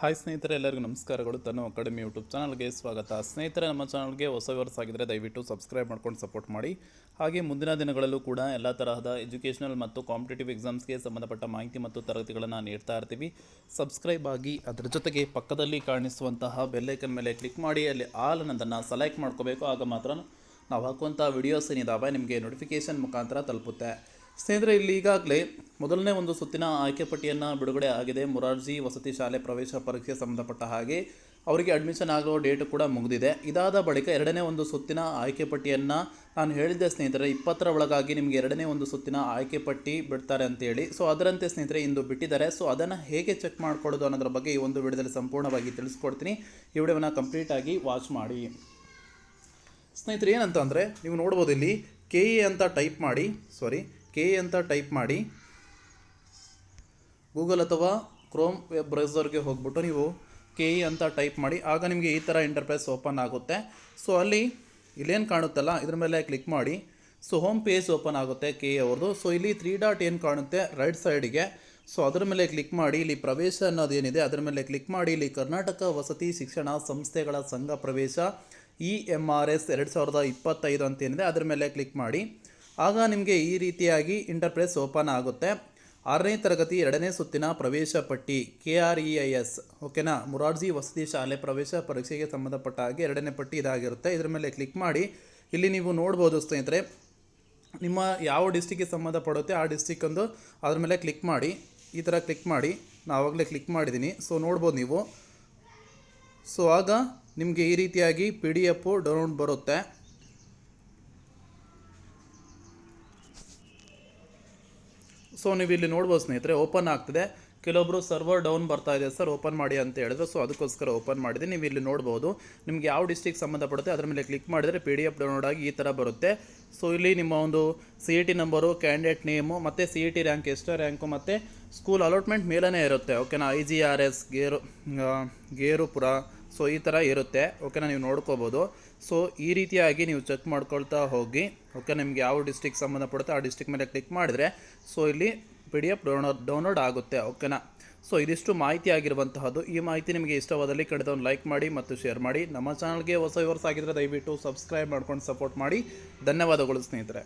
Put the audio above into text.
Hi ಸ್ನೇಹಿತರೆ, ಎಲ್ಲರಿಗೂ ನಮಸ್ಕಾರಗಳು. ತನು ಅಕಾಡೆಮಿ ಯೂಟ್ಯೂಬ್ ಚಾನಲ್ಗೆ ಸ್ವಾಗತ. ಸ್ನೇಹಿತರೆ, ನಮ್ಮ ಚಾನಲ್ಗೆ ಹೊಸ ವ್ಯೂವರ್ಸ್ ಆಗಿದ್ದರೆ ದಯವಿಟ್ಟು ಸಬ್ಸ್ಕ್ರೈಬ್ ಮಾಡ್ಕೊಂಡು ಸಪೋರ್ಟ್ ಮಾಡಿ. ಹಾಗೆ ಮುಂದಿನ ದಿನಗಳಲ್ಲೂ ಕೂಡ ಎಲ್ಲ ತರಹದ ಎಜುಕೇಷನಲ್ ಮತ್ತು ಕಾಂಪಿಟೇಟಿವ್ ಎಕ್ಸಾಮ್ಸ್ಗೆ ಸಂಬಂಧಪಟ್ಟ ಮಾಹಿತಿ ಮತ್ತು ತರಗತಿಗಳನ್ನು ನೀಡ್ತಾ ಇರ್ತೀವಿ. ಸಬ್ಸ್ಕ್ರೈಬ್ ಆಗಿ ಅದರ ಜೊತೆಗೆ ಪಕ್ಕದಲ್ಲಿ ಕಾಣಿಸುವಂತಹ ಬೆಲ್ಲೈಕನ್ ಮೇಲೆ ಕ್ಲಿಕ್ ಮಾಡಿ ಅಲ್ಲಿ ಆಲ್ ಅನ್ನೋದನ್ನು ಸೆಲೆಕ್ಟ್ ಮಾಡ್ಕೋಬೇಕು. ಆಗ ಮಾತ್ರ ನಾವು ಹಾಕುವಂಥ ವಿಡಿಯೋಸ್ ಏನಿದ್ದಾವೆ ನಿಮಗೆ ನೋಟಿಫಿಕೇಷನ್ ಮುಖಾಂತರ ತಲುಪುತ್ತೆ. ಸ್ನೇಹಿತರೆ, ಇಲ್ಲಿ ಈಗಾಗಲೇ ಮೊದಲನೇ ಒಂದು ಸುತ್ತಿನ ಆಯ್ಕೆ ಪಟ್ಟಿಯನ್ನು ಬಿಡುಗಡೆ ಆಗಿದೆ. ಮೊರಾರ್ಜಿ ವಸತಿ ಶಾಲೆ ಪ್ರವೇಶ ಪರೀಕ್ಷೆಗೆ ಸಂಬಂಧಪಟ್ಟ ಹಾಗೆ ಅವರಿಗೆ ಅಡ್ಮಿಷನ್ ಆಗೋ ಡೇಟ್ ಕೂಡ ಮುಗಿದಿದೆ. ಇದಾದ ಬಳಿಕ ಎರಡನೇ ಒಂದು ಸುತ್ತಿನ ಆಯ್ಕೆ ಪಟ್ಟಿಯನ್ನು ನಾನು ಹೇಳಿದ್ದೆ ಸ್ನೇಹಿತರೆ, 20ರ ಒಳಗಾಗಿ ನಿಮಗೆ ಎರಡನೇ ಒಂದು ಸುತ್ತಿನ ಆಯ್ಕೆ ಪಟ್ಟಿ ಬಿಡ್ತಾರೆ ಅಂತೇಳಿ. ಸೊ ಅದರಂತೆ ಸ್ನೇಹಿತರೆ ಇಂದು ಬಿಟ್ಟಿದ್ದಾರೆ. ಸೊ ಅದನ್ನು ಹೇಗೆ ಚೆಕ್ ಮಾಡ್ಕೊಳ್ಳೋದು ಅನ್ನೋದ್ರ ಬಗ್ಗೆ ಈ ಒಂದು ವಿಡಿಯೋದಲ್ಲಿ ಸಂಪೂರ್ಣವಾಗಿ ತಿಳಿಸ್ಕೊಡ್ತೀನಿ. ಈ ವಿಡಿಯೋವನ್ನು ಕಂಪ್ಲೀಟಾಗಿ ವಾಚ್ ಮಾಡಿ. ಸ್ನೇಹಿತರೆ, ಏನಂತಂದರೆ ನೀವು ನೋಡ್ಬೋದು, ಇಲ್ಲಿ ಕೆ ಎ ಅಂತ ಟೈಪ್ ಮಾಡಿ ಗೂಗಲ್ ಅಥವಾ ಕ್ರೋಮ್ ವೆಬ್ ಬ್ರೌಸರ್ಗೆ ಹೋಗ್ಬಿಟ್ಟು ನೀವು ಕೆ ಇ ಅಂತ ಟೈಪ್ ಮಾಡಿ. ಆಗ ನಿಮಗೆ ಈ ಥರ ಇಂಟರ್ಫೇಸ್ ಓಪನ್ ಆಗುತ್ತೆ. ಸೊ ಇಲ್ಲೇನು ಕಾಣುತ್ತಲ್ಲ ಇದ್ರ ಮೇಲೆ ಕ್ಲಿಕ್ ಮಾಡಿ. ಸೊ ಹೋಮ್ ಪೇಜ್ ಓಪನ್ ಆಗುತ್ತೆ ಕೆ ಇ ಅವ್ರದ್ದು. ಸೊ ಇಲ್ಲಿ 3 ಡಾಟ್ ಏನು ಕಾಣುತ್ತೆ ರೈಟ್ ಸೈಡಿಗೆ, ಸೊ ಅದರ ಮೇಲೆ ಕ್ಲಿಕ್ ಮಾಡಿ. ಇಲ್ಲಿ ಪ್ರವೇಶ ಅನ್ನೋದೇನಿದೆ ಅದರ ಮೇಲೆ ಕ್ಲಿಕ್ ಮಾಡಿ. ಇಲ್ಲಿ ಕರ್ನಾಟಕ ವಸತಿ ಶಿಕ್ಷಣ ಸಂಸ್ಥೆಗಳ ಸಂಘ ಪ್ರವೇಶ EMRS 2025 ಅಂತೇನಿದೆ ಅದರ ಮೇಲೆ ಕ್ಲಿಕ್ ಮಾಡಿ. ಆಗ ನಿಮಗೆ ಈ ರೀತಿಯಾಗಿ ಇಂಟರ್ಫೇಸ್ ಓಪನ್ ಆಗುತ್ತೆ. 6ನೇ ತರಗತಿ 2ನೇ ಸುತ್ತಿನ ಪ್ರವೇಶ ಪಟ್ಟಿ KREIS, ಓಕೆನಾ, ಮೊರಾರ್ಜಿ ವಸತಿ ಶಾಲೆ ಪ್ರವೇಶ ಪರೀಕ್ಷೆಗೆ ಸಂಬಂಧಪಟ್ಟ ಹಾಗೆ 2ನೇ ಪಟ್ಟಿ ಇದಾಗಿರುತ್ತೆ. ಇದರ ಮೇಲೆ ಕ್ಲಿಕ್ ಮಾಡಿ. ಇಲ್ಲಿ ನೀವು ನೋಡ್ಬೋದು ಸ್ನೇಹಿತರೆ, ನಿಮ್ಮ ಯಾವ ಡಿಸ್ಟಿಕ್ಗೆ ಸಂಬಂಧಪಡುತ್ತೆ ಆ ಡಿಸ್ಟಿಕ್ ಒಂದು ಅದ್ರ ಮೇಲೆ ಕ್ಲಿಕ್ ಮಾಡಿ. ಈ ಥರ ಕ್ಲಿಕ್ ಮಾಡಿ. ನಾನು ಆವಾಗಲೇ ಕ್ಲಿಕ್ ಮಾಡಿದ್ದೀನಿ. ಸೊ ನೋಡ್ಬೋದು ನೀವು. ಸೊ ಆಗ ನಿಮಗೆ ಈ ರೀತಿಯಾಗಿ PDF ಡೌನ್ಲೋಡ್ ಬರುತ್ತೆ. ಸೊ ನೀವು ಇಲ್ಲಿ ನೋಡ್ಬೋದು ಸ್ನೇಹಿತರೆ, ಓಪನ್ ಆಗ್ತಿದೆ. ಕೆಲವೊಬ್ಬರು ಸರ್ವರ್ ಡೌನ್ ಬರ್ತಾ ಇದೆ ಸರ್, ಓಪನ್ ಮಾಡಿ ಅಂತ ಹೇಳಿದ್ರು. ಸೊ ಅದಕ್ಕೋಸ್ಕರ ಓಪನ್ ಮಾಡಿದೆ. ನೀವು ಇಲ್ಲಿ ನೋಡ್ಬೋದು, ನಿಮ್ಗೆ ಯಾವ ಡಿಸ್ಟಿಕ್ ಸಂಬಂಧಪಡುತ್ತೆ ಅದರ ಮೇಲೆ ಕ್ಲಿಕ್ ಮಾಡಿದರೆ PDF ಡೌನ್ಲೋಡ್ ಆಗಿ ಈ ಥರ ಬರುತ್ತೆ. ಸೊ ಇಲ್ಲಿ ನಿಮ್ಮ ಒಂದು CET ನಂಬರು, ಕ್ಯಾಂಡಿಡೇಟ್ ನೇಮು ಮತ್ತು CET ರ್ಯಾಂಕ್ ಎಷ್ಟೋ ರ್ಯಾಂಕು ಮತ್ತು ಸ್ಕೂಲ್ ಅಲಾಟ್ಮೆಂಟ್ ಮೇಲೇ ಇರುತ್ತೆ. ಓಕೆನಾ, IGRS ಗೇರುಪುರ, ಸೊ ಈ ಥರ ಇರುತ್ತೆ. ಓಕೆನಾ, ನೀವು ನೋಡ್ಕೋಬೋದು. ಸೊ ಈ ರೀತಿಯಾಗಿ ನೀವು ಚೆಕ್ ಮಾಡ್ಕೊಳ್ತಾ ಹೋಗಿ. ಓಕೆ, ನಿಮಗೆ ಯಾವ ಡಿಸ್ಟಿಕ್ ಸಂಬಂಧಪಡುತ್ತೆ ಆ ಡಿಸ್ಟಿಕ್ ಮೇಲೆ ಕ್ಲಿಕ್ ಮಾಡಿದರೆ ಸೊ ಇಲ್ಲಿ PDF ಡೌನ್ಲೋಡ್ ಆಗುತ್ತೆ. ಓಕೆನಾ, ಸೊ ಇದಿಷ್ಟು ಮಾಹಿತಿ ಆಗಿರುವಂತಹದ್ದು. ಈ ಮಾಹಿತಿ ನಿಮಗೆ ಇಷ್ಟವಾದಲ್ಲಿ ಕಡೆದ ಒಂದು ಲೈಕ್ ಮಾಡಿ ಮತ್ತು ಶೇರ್ ಮಾಡಿ. ನಮ್ಮ ಚಾನಲ್ಗೆ ಹೊಸ ವ್ಯೂವರ್ಸ್ ಆಗಿದ್ದರೆ ದಯವಿಟ್ಟು ಸಬ್ಸ್ಕ್ರೈಬ್ ಮಾಡ್ಕೊಂಡು ಸಪೋರ್ಟ್ ಮಾಡಿ. ಧನ್ಯವಾದಗಳು ಸ್ನೇಹಿತರೆ.